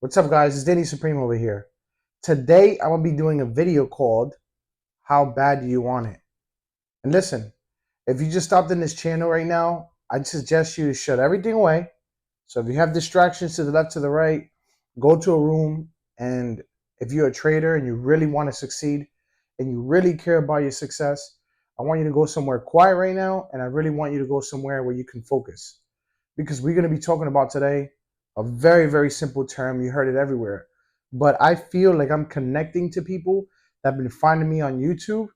What's up, guys? It's Danny.Supreme over here. Today, I'm going to be doing a video called How Bad Do You Want It? And listen, if you just stopped in this channel right now, I'd suggest you to shut everything away. So if you have distractions to the left, to the right, go to a room. And if you're a trader and you really want to succeed and you really care about your success, I want you to go somewhere quiet right now. And I really want you to go somewhere where you can focus. Because we're going to be talking about today a very, very simple term. You heard it everywhere. But I feel like I'm connecting to people that have been finding me on YouTube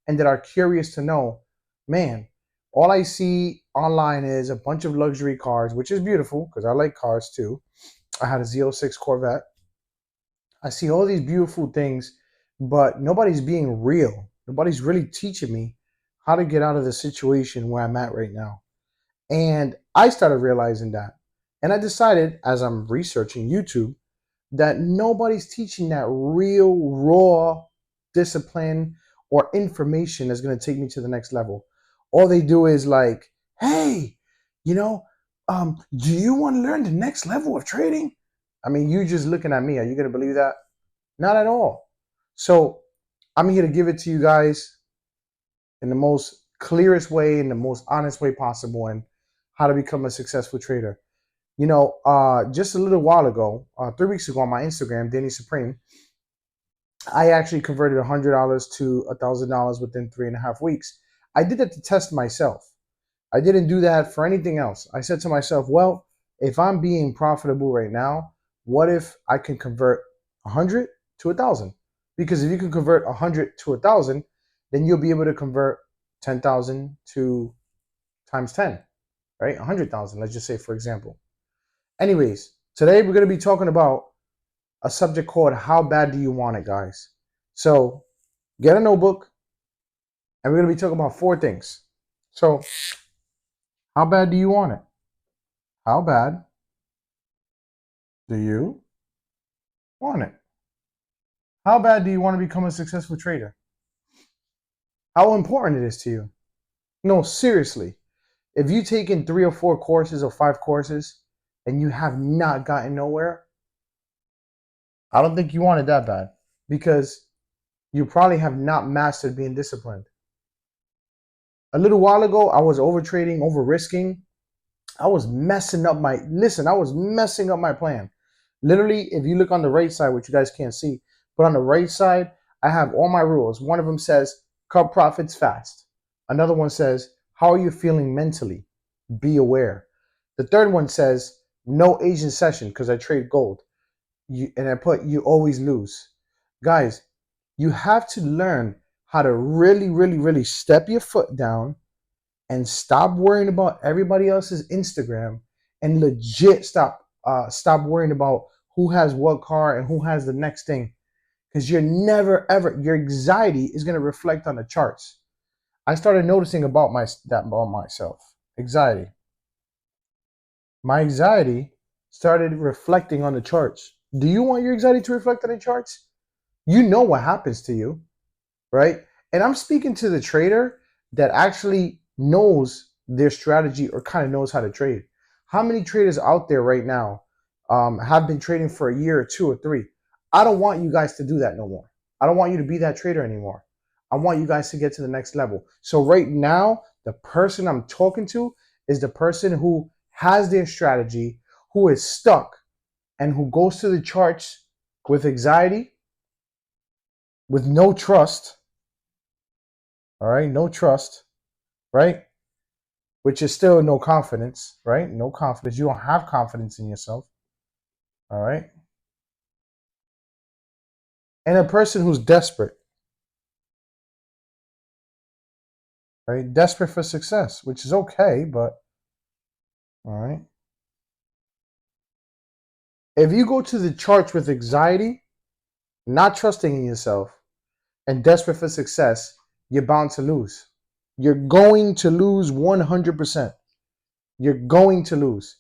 and that are curious to know, man, all I see online is a bunch of luxury cars, which is beautiful because I like cars too. I had a Z06 Corvette. I see all these beautiful things, but nobody's being real. Nobody's really teaching me how to get out of the situation where I'm at right now. And I started realizing that. And I decided, as I'm researching YouTube, that nobody's teaching that real, raw discipline or information that's going to take me to the next level. All they do is like, hey, you know, do you want to learn the next level of trading? I mean, you just looking at me. Are you going to believe that? Not at all. So I'm here to give it to you guys in the most clearest way, in the most honest way possible, and how to become a successful trader. Just a little while ago, 3 weeks ago on my Instagram, Danny.Supreme, I actually converted $100 to $1,000 within 3.5 weeks. I did it to test myself. I didn't do that for anything else. I said to myself, well, if I'm being profitable right now, what if I can convert 100 to 1,000? Because if you can convert 100 to 1,000, then you'll be able to convert 10,000 to times 10, right? 100,000, let's just say, for example. Anyways, today we're going to be talking about a subject called How Bad Do You Want It, guys? So get a notebook, and we're going to be talking about 4 things. So, how bad do you want it? How bad do you want it? How bad do you want to become a successful trader? How important it is to you? No, seriously. If you've taken 3 or 4 courses or 5 courses and you have not gotten nowhere, I don't think you want it that bad, because you probably have not mastered being disciplined. A little while ago, I was over trading, over risking. I was messing up my plan. Literally, if you look on the right side, which you guys can't see, but on the right side, I have all my rules. One of them says, cut profits fast. Another one says, how are you feeling mentally? Be aware. The third one says, no Asian session, because I trade gold. And I put, you always lose. Guys, you have to learn how to really, really, really step your foot down and stop worrying about everybody else's Instagram, and legit stop worrying about who has what car and who has the next thing, because you're never ever, your anxiety is going to reflect on the charts. I started noticing about myself. My anxiety started reflecting on the charts. Do you want your anxiety to reflect on the charts? You know what happens to you, right? And I'm speaking to the trader that actually knows their strategy or kind of knows how to trade. How many traders out there right now have been trading for a year or 2 or 3? I don't want you guys to do that no more. I don't want you to be that trader anymore. I want you guys to get to the next level. So right now, the person I'm talking to is the person who has their strategy, who is stuck, and who goes to the charts with anxiety, with no trust. All right, no trust, right? Which is still no confidence, right? No confidence. You don't have confidence in yourself, all right? And a person who's desperate, right? Desperate for success, which is okay, but all right. If you go to the charts with anxiety, not trusting in yourself, and desperate for success, you're bound to lose. You're going to lose 100%. You're going to lose.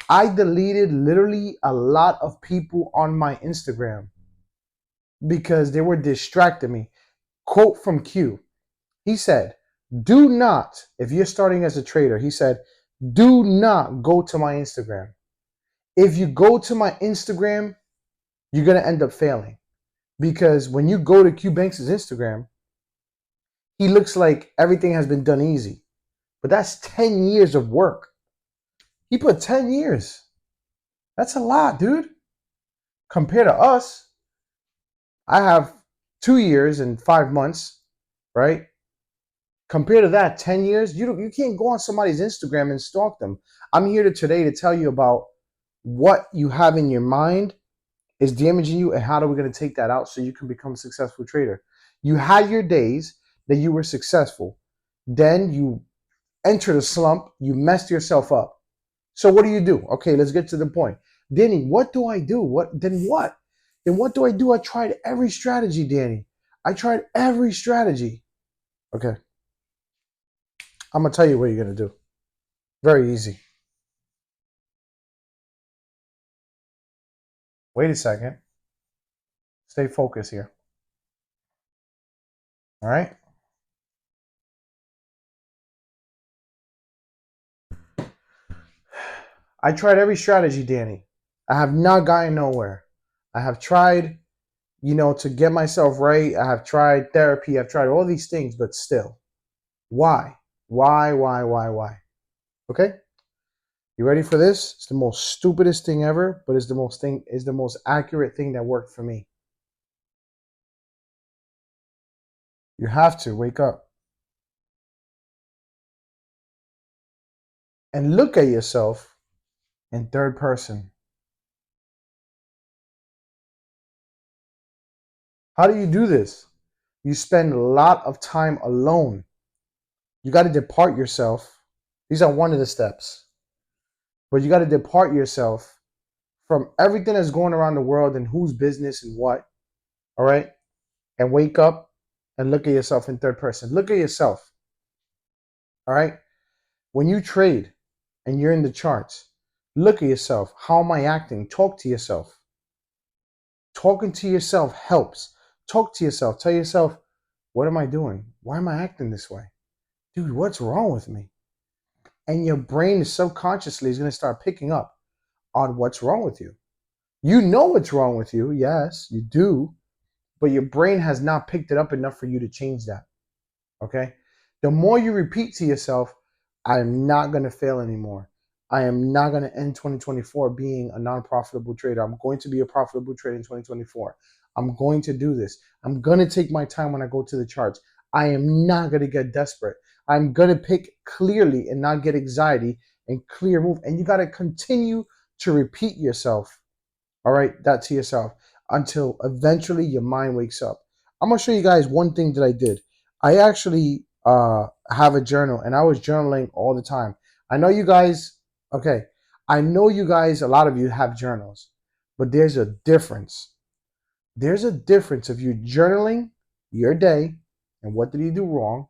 I deleted literally a lot of people on my Instagram because they were distracting me. Quote from Q. He said, do not, if you're starting as a trader, he said, do not go to my Instagram. If you go to my Instagram, you're going to end up failing. Because when you go to Q Banks' Instagram, he looks like everything has been done easy. But that's 10 years of work. He put 10 years. That's a lot, dude. Compared to us, I have 2 years and 5 months, right? Compared to that, 10 years, you can't go on somebody's Instagram and stalk them. I'm here today to tell you about what you have in your mind is damaging you and how are we going to take that out so you can become a successful trader. You had your days that you were successful. Then you entered a slump. You messed yourself up. So what do? Okay, let's get to the point. Danny, what do I do? What? Then what do I do? I tried every strategy, Danny. I tried every strategy. Okay, I'm going to tell you what you're going to do. Very easy. Wait a second. Stay focused here. All right? I tried every strategy, Danny. I have not gotten nowhere. I have tried, to get myself right. I have tried therapy. I've tried all these things, but still. Why? Why? Okay? You ready for this? It's the most stupidest thing ever, but it's the most accurate thing that worked for me. You have to wake up and look at yourself in third person. How do you do this? You spend a lot of time alone. You got to depart yourself. These are one of the steps. But you got to depart yourself from everything that's going around the world and whose business and what. All right? And wake up and look at yourself in third person. Look at yourself. All right? When you trade and you're in the charts, look at yourself. How am I acting? Talk to yourself. Talking to yourself helps. Talk to yourself. Tell yourself, what am I doing? Why am I acting this way? Dude, what's wrong with me? And your brain is subconsciously is going to start picking up on what's wrong with you. You know what's wrong with you. Yes, you do. But your brain has not picked it up enough for you to change that. Okay? The more you repeat to yourself, I am not going to fail anymore. I am not going to end 2024 being a non-profitable trader. I'm going to be a profitable trader in 2024. I'm going to do this. I'm going to take my time when I go to the charts. I am not going to get desperate. I'm going to pick clearly and not get anxiety and clear move. And you got to continue to repeat yourself. All right, that to yourself until eventually your mind wakes up. I'm going to show you guys one thing that I did. I actually have a journal and I was journaling all the time. I know you guys, okay, I know you guys, a lot of you have journals, but there's a difference. There's a difference if you're journaling your day and what did you do wrong.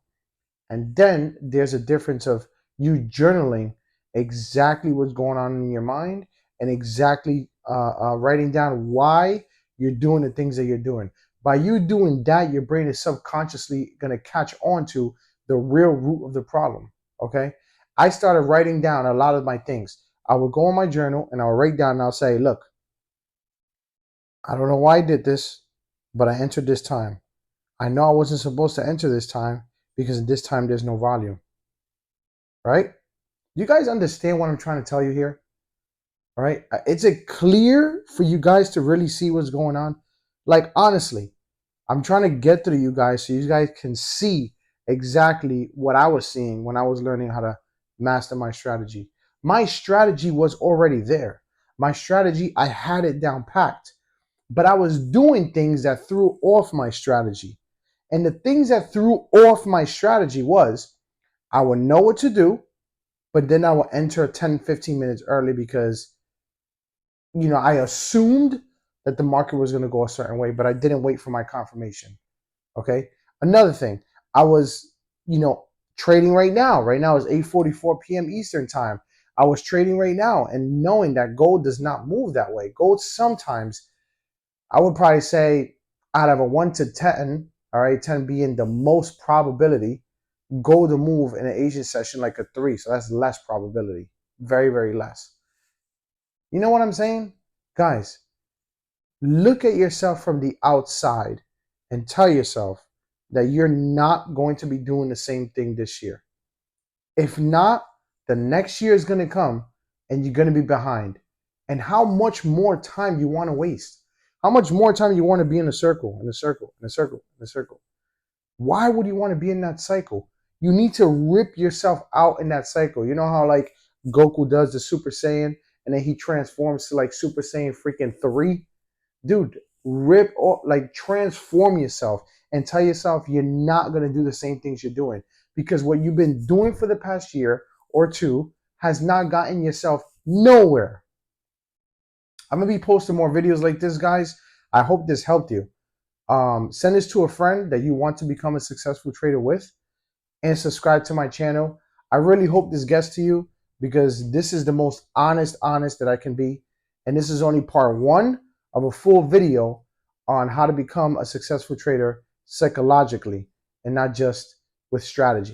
And then there's a difference of you journaling exactly what's going on in your mind and exactly writing down why you're doing the things that you're doing. By you doing that, your brain is subconsciously going to catch on to the real root of the problem. Okay. I started writing down a lot of my things. I would go in my journal and I'll write down and I'll say, look, I don't know why I did this, but I entered this time. I know I wasn't supposed to enter this time because this time there's no volume. Right? You guys understand what I'm trying to tell you here? All right. Is it clear for you guys to really see what's going on? Like, honestly, I'm trying to get to you guys so you guys can see exactly what I was seeing when I was learning how to master my strategy. My strategy was already there. My strategy, I had it down packed, but I was doing things that threw off my strategy. And the things that threw off my strategy was I would know what to do, but then I will enter 10, 15 minutes early because, I assumed that the market was going to go a certain way, but I didn't wait for my confirmation. Okay. Another thing, I was, trading right now. Right now is 8:44 p.m. Eastern time. I was trading right now and knowing that gold does not move that way. Gold sometimes, I would probably say out of a 1 to 10, all right, 10 being the most probability, gold to move in an Asian session like a 3. So that's less probability. Very, very less. You know what I'm saying? Guys, look at yourself from the outside and tell yourself that you're not going to be doing the same thing this year. If not, the next year is going to come and you're going to be behind. And how much more time you want to waste? How much more time you want to be in a circle, in a circle, in a circle, in a circle? Why would you want to be in that cycle? You need to rip yourself out in that cycle. You know how like Goku does the Super Saiyan and then he transforms to like Super Saiyan freaking 3? Dude, rip off, like transform yourself and tell yourself you're not going to do the same things you're doing, because what you've been doing for the past year or two has not gotten yourself nowhere. I'm going to be posting more videos like this, guys. I hope this helped you. Send this to a friend that you want to become a successful trader with, and subscribe to my channel. I really hope this gets to you, because this is the most honest that I can be. And this is only part 1 of a full video on how to become a successful trader psychologically and not just with strategy.